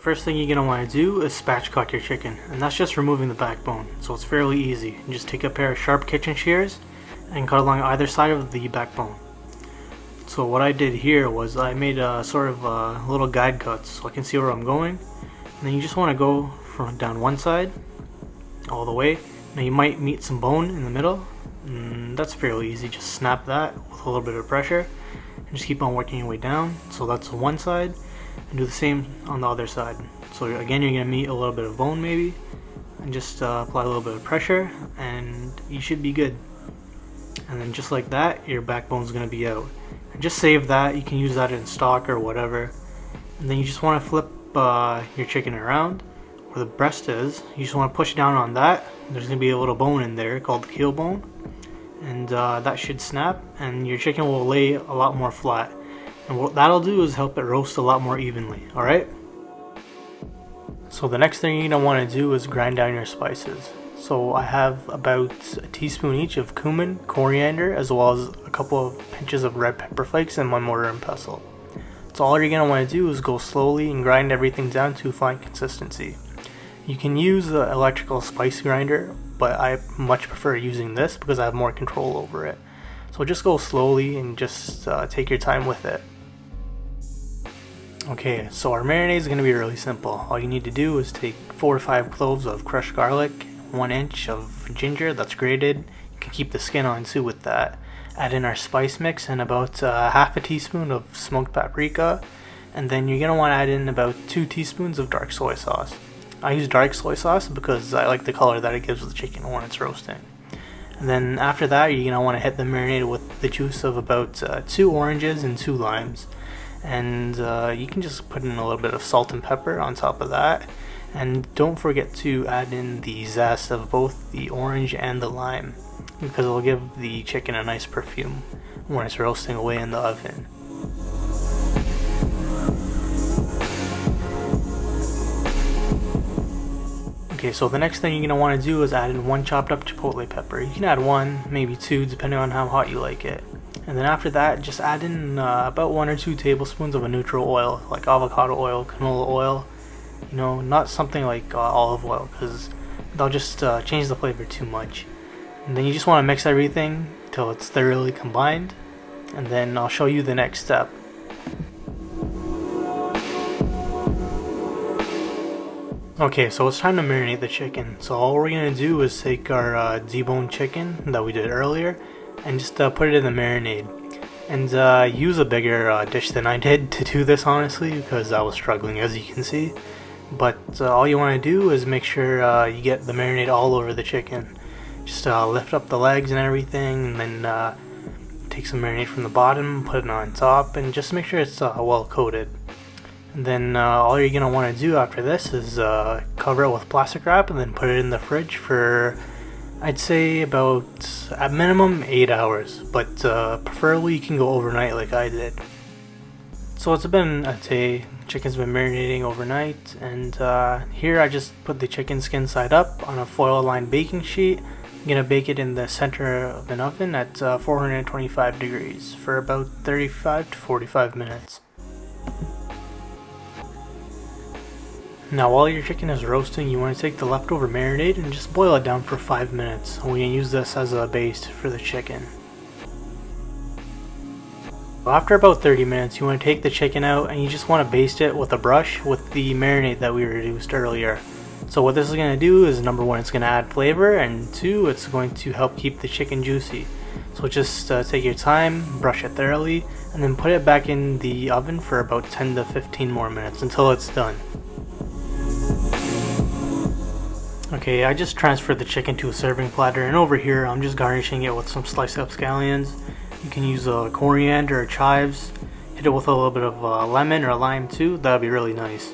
first thing you're going to want to do is spatchcock your chicken, and that's just removing the backbone, so it's fairly easy. You just take a pair of sharp kitchen shears and cut along either side of the backbone. So what I did here was I made a sort of little guide cuts so I can see where I'm going, and then you just want to go from down one side all the way. Now you might meet some bone in the middle, and that's fairly easy. Just snap that with a little bit of pressure and just keep on working your way down. So that's one side, and do the same on the other side. So again, you're going to meet a little bit of bone maybe, and just apply a little bit of pressure and you should be good. And then just like that, your backbone is going to be out. And just save that. You can use that in stock or whatever. And then you just want to flip your chicken around where the breast is. You just want to push down on that. There's going to be a little bone in there called the keel bone, and that should snap, and your chicken will lay a lot more flat. And what that'll do is help it roast a lot more evenly. Alright? So the next thing you're going to want to do is grind down your spices. So I have about a teaspoon each of cumin, coriander, as well as a couple of pinches of red pepper flakes in my mortar and pestle. So all you're going to want to do is go slowly and grind everything down to fine consistency. You can use an electrical spice grinder, but I much prefer using this because I have more control over it. So just go slowly and just take your time with it. Okay, so our marinade is going to be really simple. All you need to do is take 4 to 5 cloves of crushed garlic, 1 inch of ginger that's grated. You can keep the skin on too with that. Add in our spice mix and about half a teaspoon of smoked paprika, and then you're going to want to add in about 2 teaspoons of dark soy sauce. I use dark soy sauce because I like the color that it gives the chicken when it's roasting. And then after that, you're going to want to hit the marinade with the juice of about 2 oranges and 2 limes. And you can just put in a little bit of salt and pepper on top of that. And don't forget to add in the zest of both the orange and the lime, because it'll give the chicken a nice perfume when it's roasting away in the oven. Okay, so the next thing you're going to want to do is add in 1 chopped up chipotle pepper. You can add 1, maybe 2, depending on how hot you like it. And then after that, just add in about 1 or 2 tablespoons of a neutral oil, like avocado oil, canola oil. You know, not something like olive oil, because they'll just change the flavor too much. And then you just want to mix everything till it's thoroughly combined, and then I'll show you the next step. Okay, so it's time to marinate the chicken. So all we're going to do is take our deboned chicken that we did earlier and just put it in the marinade. And use a bigger dish than I did to do this, honestly, because I was struggling, as you can see. But all you want to do is make sure you get the marinade all over the chicken. Just lift up the legs and everything, and then take some marinade from the bottom, put it on top, and just make sure it's well coated. And then all you're going to want to do after this is cover it with plastic wrap and then put it in the fridge for, I'd say, about at minimum 8 hours, but preferably you can go overnight like I did. So it's been a day. Chicken's been marinating overnight, and here I just put the chicken skin side up on a foil lined baking sheet. I'm going to bake it in the center of an oven at 425 degrees for about 35 to 45 minutes. Now while your chicken is roasting, you want to take the leftover marinade and just boil it down for 5 minutes. We're going to use this as a base for the chicken. After about 30 minutes, you want to take the chicken out and you just want to baste it with a brush with the marinade that we reduced earlier. So what this is going to do is, number 1, it's going to add flavor, and 2, it's going to help keep the chicken juicy. So just take your time, brush it thoroughly, and then put it back in the oven for about 10 to 15 more minutes until it's done. Okay, I just transferred the chicken to a serving platter, and over here I'm just garnishing it with some sliced up scallions. You can use coriander or chives. Hit it with a little bit of lemon or lime too. That'd be really nice.